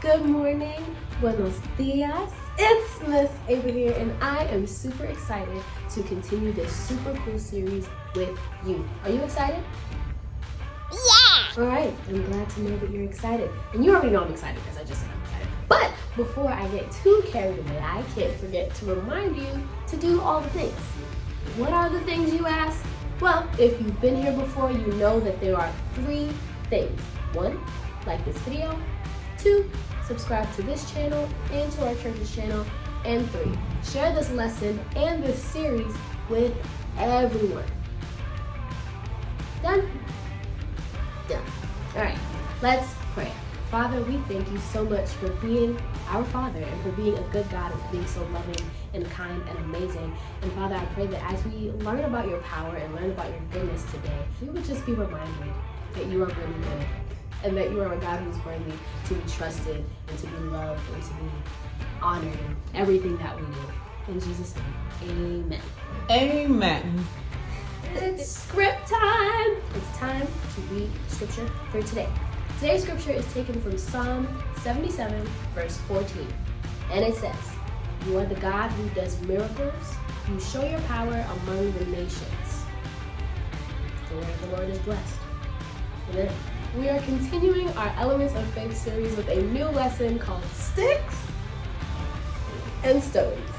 good morning, buenos dias. It's Miss Ava here, and I am super excited to continue this super cool series with you. Are you excited? Yeah! All right, I'm glad to know that you're excited. And you already know I'm excited because I just said I'm excited. But before I get too carried away, I can't forget to remind you to do all the things. What are the things, you ask? Well, if you've been here before, you know that there are 3 things. 1, like this video. 2, subscribe to this channel and to our church's channel. And 3, share this lesson and this series with everyone. Done? Done. All right, let's pray. Father, we thank you so much for being our Father and for being a good God and for being so loving and kind and amazing. And Father, I pray that as we learn about your power and learn about your goodness today, we would just be reminded that you are really good and that you are a God who's worthy to be trusted and to be loved and to be honored in everything that we do. In Jesus' name, amen. Amen. It's script time. It's time to read scripture for today. Today's scripture is taken from Psalm 77, verse 14. And it says, "You are the God who does miracles. You show your power among the nations." The word of the Lord is blessed. Amen. We are continuing our Elements of Faith series with a new lesson called Sticks and Stones.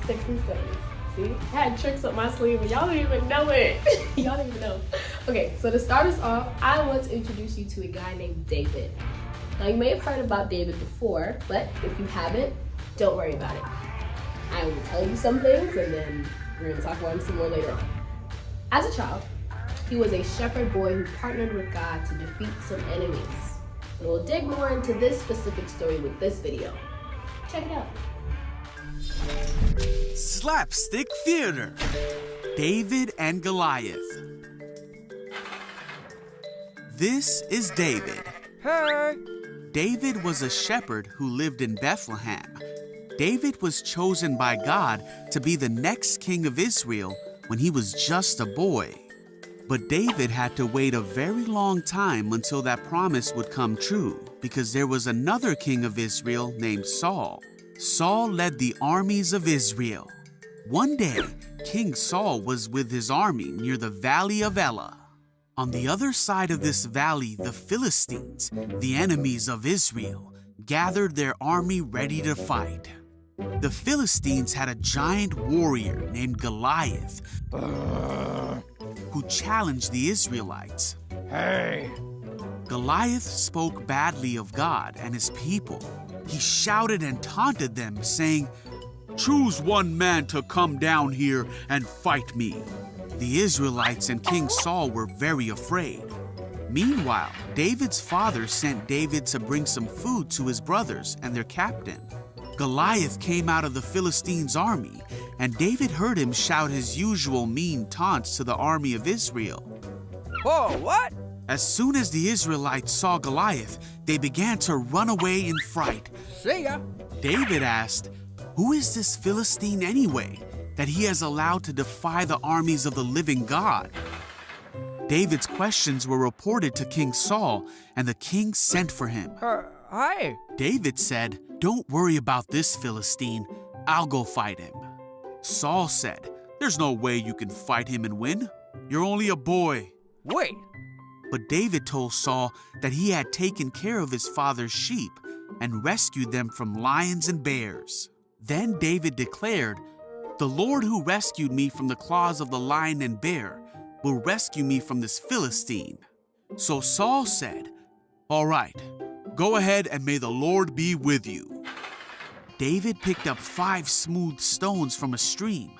Sticks and Stones. See? I had tricks up my sleeve, but y'all don't even know it. Y'all don't even know. Okay, so to start us off, I want to introduce you to a guy named David. Now, you may have heard about David before, but if you haven't, don't worry about it. I will tell you some things, and then we're going to talk about him some more later on. As a child, he was a shepherd boy who partnered with God to defeat some enemies. And we'll dig more into this specific story with this video. Check it out. Slapstick Theater, David and Goliath. This is David. Hey! David was a shepherd who lived in Bethlehem. David was chosen by God to be the next king of Israel when he was just a boy. But David had to wait a very long time until that promise would come true, because there was another king of Israel named Saul. Saul led the armies of Israel. One day, King Saul was with his army near the valley of Elah. On the other side of this valley, the Philistines, the enemies of Israel, gathered their army ready to fight. The Philistines had a giant warrior named Goliath who challenged the Israelites. Hey! Goliath spoke badly of God and his people. He shouted and taunted them, saying, "Choose one man to come down here and fight me." The Israelites and King Saul were very afraid. Meanwhile, David's father sent David to bring some food to his brothers and their captain. Goliath came out of the Philistines' army, and David heard him shout his usual mean taunts to the army of Israel. Whoa, what? As soon as the Israelites saw Goliath, they began to run away in fright. See ya! David asked, "Who is this Philistine anyway, that he has allowed to defy the armies of the living God?" David's questions were reported to King Saul, and the king sent for him. Hi! David said, "Don't worry about this Philistine. I'll go fight him." Saul said, "There's no way you can fight him and win. You're only a boy." Wait! But David told Saul that he had taken care of his father's sheep and rescued them from lions and bears. Then David declared, "The Lord who rescued me from the claws of the lion and bear will rescue me from this Philistine." So Saul said, "All right, go ahead and may the Lord be with you." David picked up 5 smooth stones from a stream.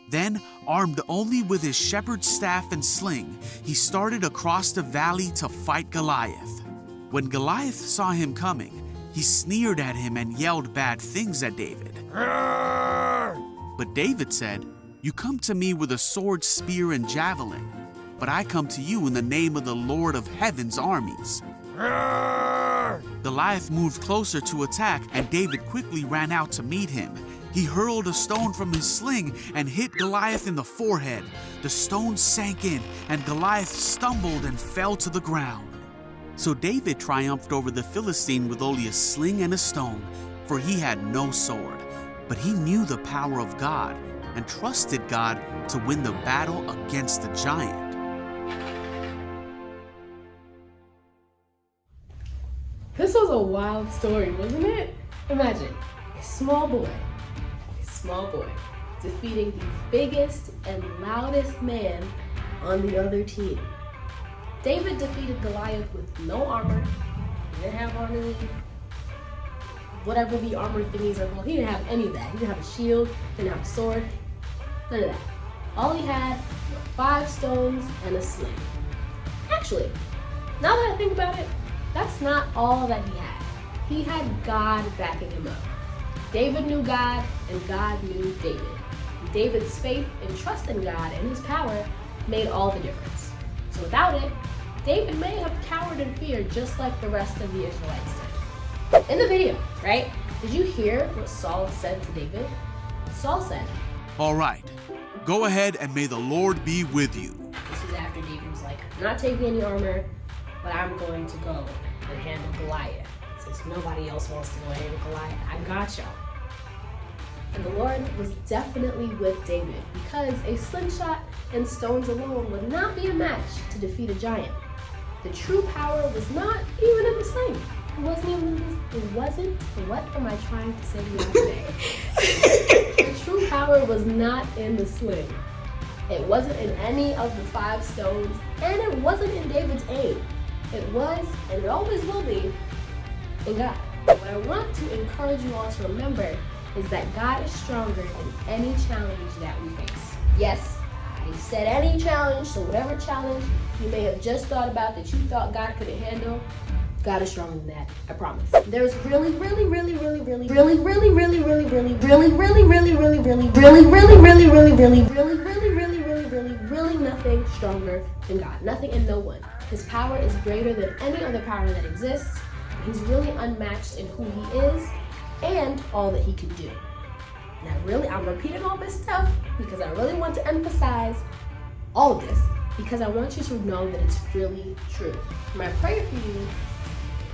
Then, armed only with his shepherd's staff and sling, he started across the valley to fight Goliath. When Goliath saw him coming, he sneered at him and yelled bad things at David. But David said, "You come to me with a sword, spear, and javelin, but I come to you in the name of the Lord of heaven's armies." Goliath moved closer to attack, and David quickly ran out to meet him. He hurled a stone from his sling and hit Goliath in the forehead. The stone sank in, and Goliath stumbled and fell to the ground. So David triumphed over the Philistine with only a sling and a stone, for he had no sword. But he knew the power of God and trusted God to win the battle against the giant. This was a wild story, wasn't it? Imagine a small boy defeating the biggest and loudest man on the other team. David defeated Goliath with no armor. He didn't have on any, whatever the armor thingies are called. He didn't have any of that. He didn't have a shield, didn't have a sword, none of that. All he had were 5 stones and a sling. Actually, now that I think about it, that's not all that he had. He had God backing him up. David knew God, and God knew David. David's faith and trust in God and his power made all the difference. So without it, David may have cowered in fear just like the rest of the Israelites did. In the video, right? Did you hear what Saul said to David? Saul said, "All right, go ahead and may the Lord be with you." This was after David was like, "I'm not taking any armor, but I'm going to go and handle Goliath. Since nobody else wants to go handle Goliath, I got y'all." And the Lord was definitely with David because a slingshot and stones alone would not be a match to defeat a giant. The true power was not even in the sling. What am I trying to say to you today? The true power was not in the sling. It wasn't in any of the 5 stones, and it wasn't in David's aim. It was, and it always will be, in God. What I want to encourage you all to remember is that God is stronger than any challenge that we face. Yes, I said any challenge, so whatever challenge you may have just thought about that you thought God couldn't handle, God is stronger than that, I promise. There's really nothing stronger than God. Nothing and no one. His power is greater than any other power that exists. He's really unmatched in who he is and all that he can do. And I'm repeating all this stuff because I really want to emphasize all of this because I want you to know that it's really true. My prayer for you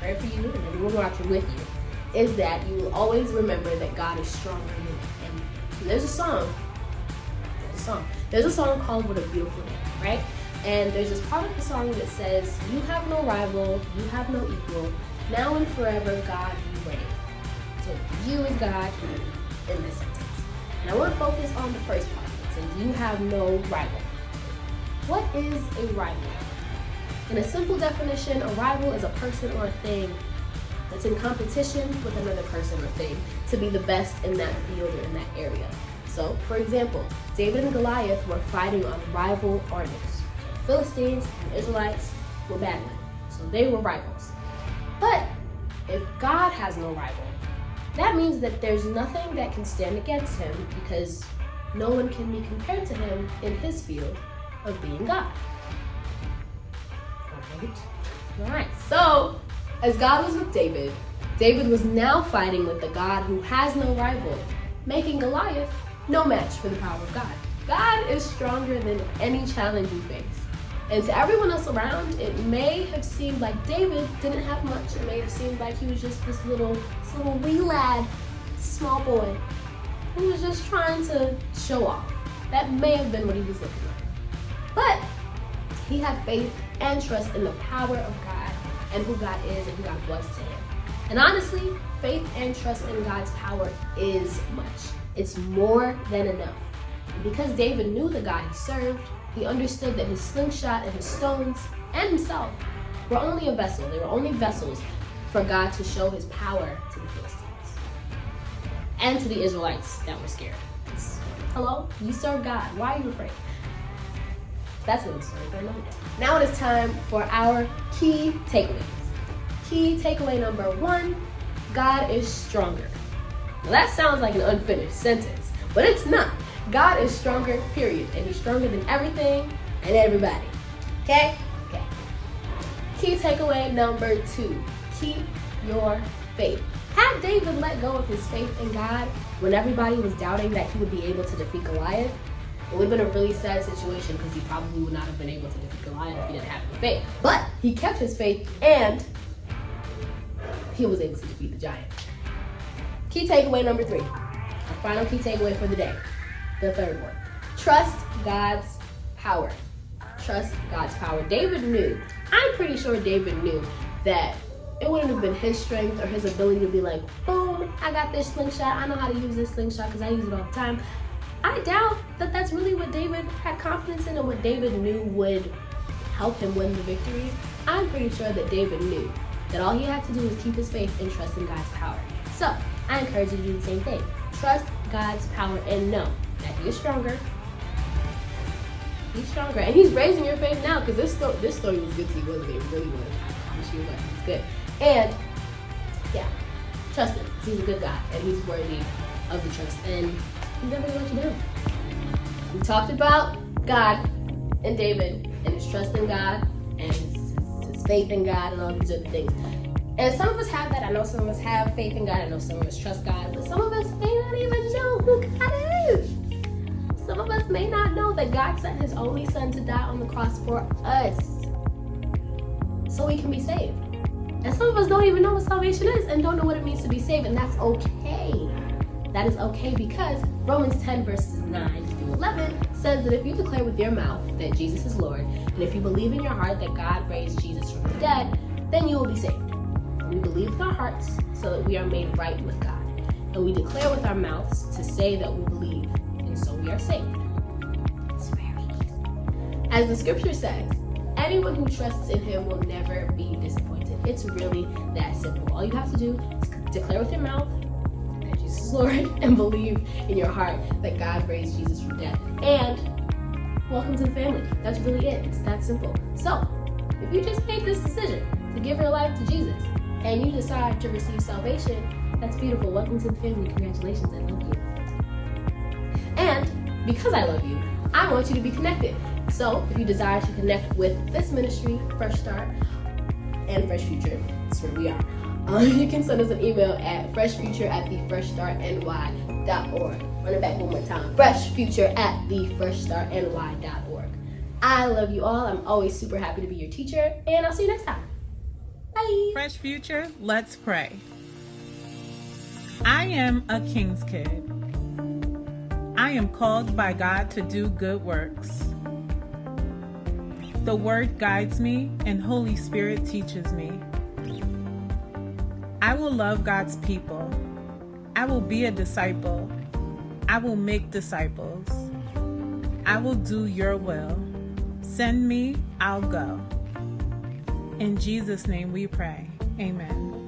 and everyone watching with you is that you will always remember that God is stronger than you. And there's a song called "What a Beautiful Day," right? And there's this part of the song that says, "You have no rival, you have no equal, now and forever, God, you reign." So you is God in this sentence. And I want to focus on the first part. It says, "You have no rival." What is a rival? In a simple definition, a rival is a person or a thing that's in competition with another person or thing to be the best in that field or in that area. So, for example, David and Goliath were fighting on rival armies. So Philistines and Israelites were battling, so they were rivals. But if God has no rival, that means that there's nothing that can stand against him because no one can be compared to him in his field of being God. All right. So, as God was with David, David was now fighting with the God who has no rival, making Goliath no match for the power of God. God is stronger than any challenge you face. And to everyone else around, it may have seemed like David didn't have much. It may have seemed like he was just this little wee lad, small boy, who was just trying to show off. That may have been what he was looking like. But he had faith and trust in the power of God and who God is and who God was to him. And honestly, faith and trust in God's power is much. It's more than enough. And because David knew the God he served, he understood that his slingshot and his stones and himself were only a vessel. They were only vessels for God to show his power to the Philistines and to the Israelites that were scared. Hello? You serve God. Why are you afraid? That's another story for another day. Now it is time for our key takeaways. Key takeaway number 1, God is stronger. Now that sounds like an unfinished sentence, but it's not. God is stronger, period. And he's stronger than everything and everybody. Okay? Okay. Key takeaway number 2, keep your faith. Had David let go of his faith in God when everybody was doubting that he would be able to defeat Goliath, It would have been a really sad situation because he probably would not have been able to defeat Goliath if he didn't have the faith. But he kept his faith and he was able to defeat the giant. Key takeaway number 3. Our final key takeaway for the day. The third one. Trust God's power. Trust God's power. David knew. I'm pretty sure David knew that it wouldn't have been his strength or his ability to be like, boom, I got this slingshot. I know how to use this slingshot because I use it all the time. I doubt that that's really what David had confidence in and what David knew would help him win the victory. I'm pretty sure that David knew that all he had to do was keep his faith and trust in God's power. So I encourage you to do the same thing. Trust God's power and know that he is stronger. He's stronger. And he's raising your faith now because this story was good to you, wasn't it? It really was. I promise you, but it's good. And yeah, trust him. He's a good God and he's worthy of the trust. And he's never gonna let you down. We talked about God and David and his trust in God and his faith in God and all these other things. And some of us have that. I know some of us have faith in God. I know some of us trust God. But some of us may not even know who God is. Some of us may not know that God sent his only son to die on the cross for us so we can be saved. And some of us don't even know what salvation is and don't know what it means to be saved. And that's okay. That is okay because Romans 10 verses 9 through 11 says that if you declare with your mouth that Jesus is Lord, and if you believe in your heart that God raised Jesus from the dead, then you will be saved. We believe with our hearts so that we are made right with God. And we declare with our mouths to say that we believe, and so we are saved. It's very easy. As the scripture says, anyone who trusts in him will never be disappointed. It's really that simple. All you have to do is declare with your mouth that Jesus is Lord and believe in your heart that God raised Jesus from death. And welcome to the family. That's really it. It's that simple. So, if you just made this decision to give your life to Jesus and you decide to receive salvation, that's beautiful. Welcome to the family. Congratulations. I love you. And because I love you, I want you to be connected. So if you desire to connect with this ministry, Fresh Start and FreshFuture, that's where we are. You can send us an email at freshfuture@thefreshstartny.org. Run it back one more time. freshfuture@thefreshstartny.org. I love you all. I'm always super happy to be your teacher, and I'll see you next time. Bye. Fresh Future, let's pray. I am a king's kid. I am called by God to do good works. The Word guides me and Holy Spirit teaches me. I will love God's people. I will be a disciple. I will make disciples. I will do your will. Send me, I'll go. In Jesus' name we pray. Amen.